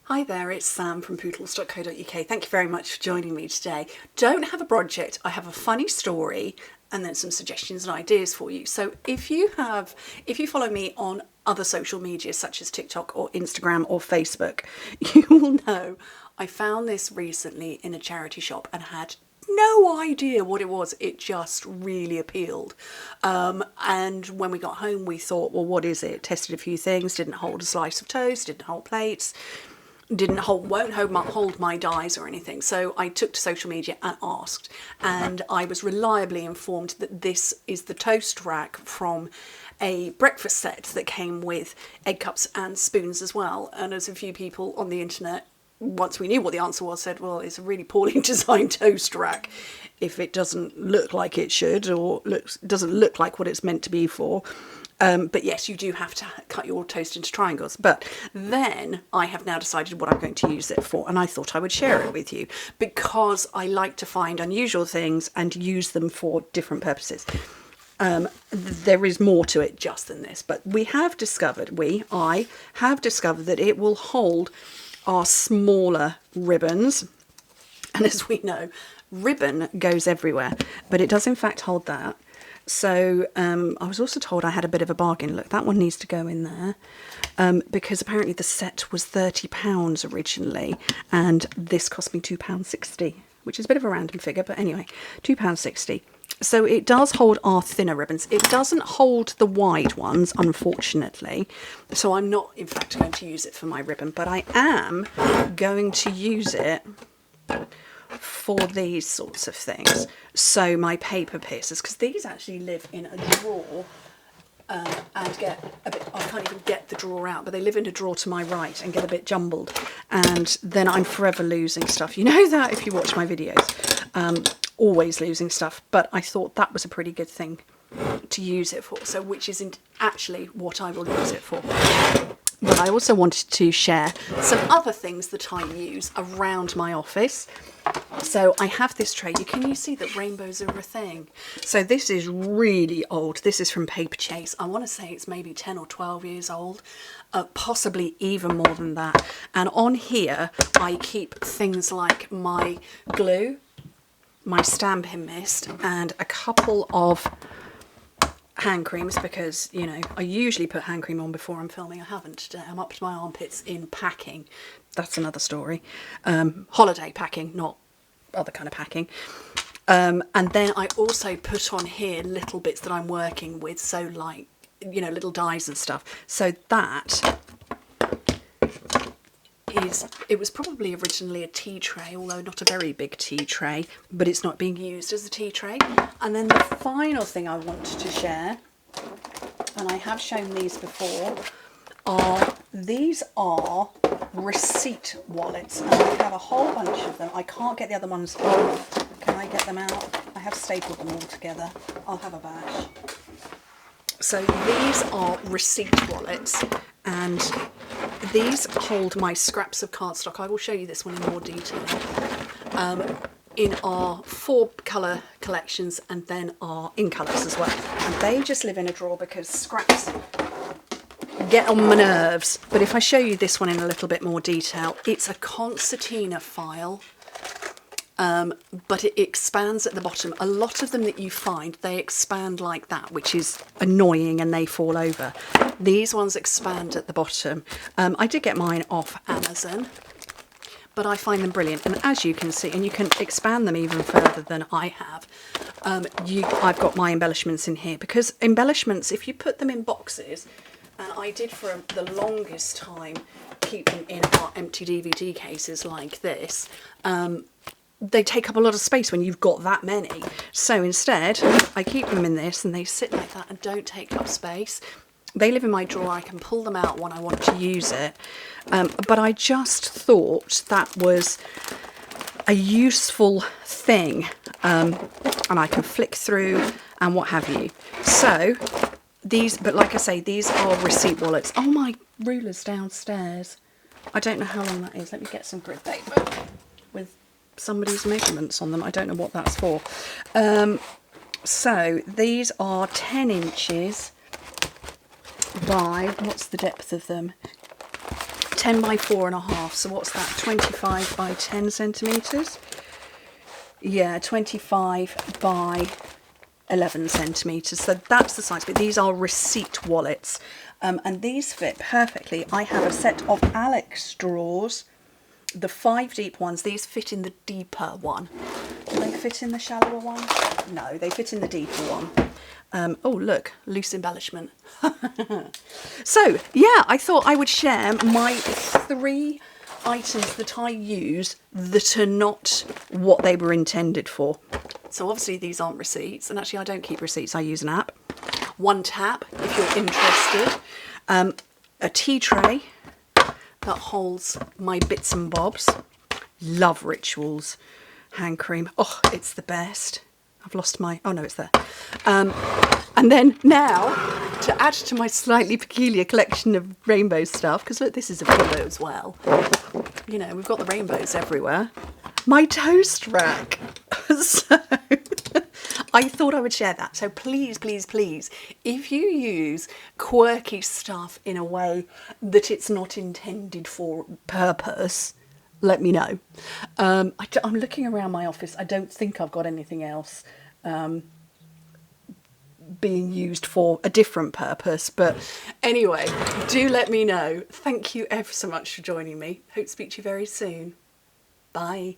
Hi there, it's Sam from Pootles.co.uk. Thank you very much for joining me today. Don't have a project, I have a funny story and then some suggestions and ideas for you. So if you follow me on other social media such as TikTok or Instagram or Facebook, you will know I found this recently in a charity shop and had no idea what it was. It just really appealed. And when we got home, we thought, well, what is it? Tested a few things, didn't hold a slice of toast, didn't hold plates, won't hold my dies or anything. So I took to social media and asked, and I was reliably informed that this is the toast rack from a breakfast set that came with egg cups and spoons as well. And as a few people on the internet, once we knew what the answer was, said, well, it's a really poorly designed toast rack if it doesn't look like it should, or doesn't look like what it's meant to be for. But yes, you do have to cut your toast into triangles. But then I have now decided what I'm going to use it for, and I thought I would share it with you because I like to find unusual things and use them for different purposes. There is more to it just than this, but I have discovered that it will hold our smaller ribbons. And as we know, ribbon goes everywhere, but it does in fact hold that. So I was also told I had a bit of a bargain. Look, that one needs to go in there because apparently the set was £30 originally, and this cost me £2.60, which is a bit of a random figure, but anyway, £2.60. So it does hold our thinner ribbons. It doesn't hold the wide ones, unfortunately. So I'm not, in fact, going to use it for my ribbon, but I am going to use it for these sorts of things. So my paper piercers, because these actually live in a drawer and get a bit, I can't even get the drawer out, but they live in a drawer to my right and get a bit jumbled, and then I'm forever losing stuff. You know that if you watch my videos, always losing stuff, but I thought that was a pretty good thing to use it for, so which isn't actually what I will use it for. But I also wanted to share some other things that I use around my office. So I have this tray. Can you see that rainbows are a thing? So this is really old. This is from Paper Chase. I want to say it's maybe 10 or 12 years old, possibly even more than that. And on here, I keep things like my glue, my stamping mist, and a couple of hand creams, because, you know, I usually put hand cream on before I'm filming. I haven't today. I'm up to my armpits in packing. That's another story. Holiday packing, not other kind of packing. And then I also put on here little bits that I'm working with, so like, you know, little dies and stuff. So that it was probably originally a tea tray, although not a very big tea tray, but it's not being used as a tea tray. And then the final thing I wanted to share, and I have shown these before, these are receipt wallets, and I have a whole bunch of them. I can't get the other ones on. Can I get them out? I have stapled them all together. I'll have a bash. So these are receipt wallets, and these hold my scraps of cardstock. I will show you this one in more detail. In our 4-colour collections, and then our in colours as well. And they just live in a drawer because scraps get on my nerves. But if I show you this one in a little bit more detail, it's a concertina file, but it expands at the bottom. A lot of them that you find, they expand like that, which is annoying, and they fall over. These ones expand at the bottom. I did get mine off Amazon, but I find them brilliant. And as you can see, and you can expand them even further than I have, I've got my embellishments in here, because embellishments, if you put them in boxes, and I did for the longest time keep them in our empty DVD cases like this, they take up a lot of space when you've got that many. So instead, I keep them in this, and they sit like that and don't take up space. They live in my drawer. I can pull them out when I want to use it. But I just thought that was a useful thing. And I can flick through and what have you. So these, but like I say, these are receipt wallets. Oh, my ruler's downstairs. I don't know how long that is. Let me get some grid paper with somebody's measurements on them. I don't know what that's for. So these are 10 inches by, what's the depth of them? 10 by 4.5. So what's that? 25 by 10 centimetres. Yeah, 25 by 11 centimetres. So that's the size. But these are receipt wallets. And these fit perfectly. I have a set of Alex straws. The 5 deep ones, these fit in the deeper one. Do they fit in the shallower one? No, they fit in the deeper one. Oh, look, loose embellishment. So, yeah, I thought I would share my 3 items that I use that are not what they were intended for. So obviously these aren't receipts, and actually I don't keep receipts, I use an app. 1 tap, if you're interested. A tea tray that holds my bits and bobs. Love Rituals hand cream. Oh, it's the best. I've lost my... Oh, no, it's there. And then now, to add to my slightly peculiar collection of rainbow stuff, because look, this is a pillow as well. You know, we've got the rainbows everywhere. My toast rack. So I thought I would share that. So please, please, please, if you use quirky stuff in a way that it's not intended for purpose, let me know. I'm looking around my office. I don't think I've got anything else being used for a different purpose. But anyway, do let me know. Thank you ever so much for joining me. Hope to speak to you very soon. Bye.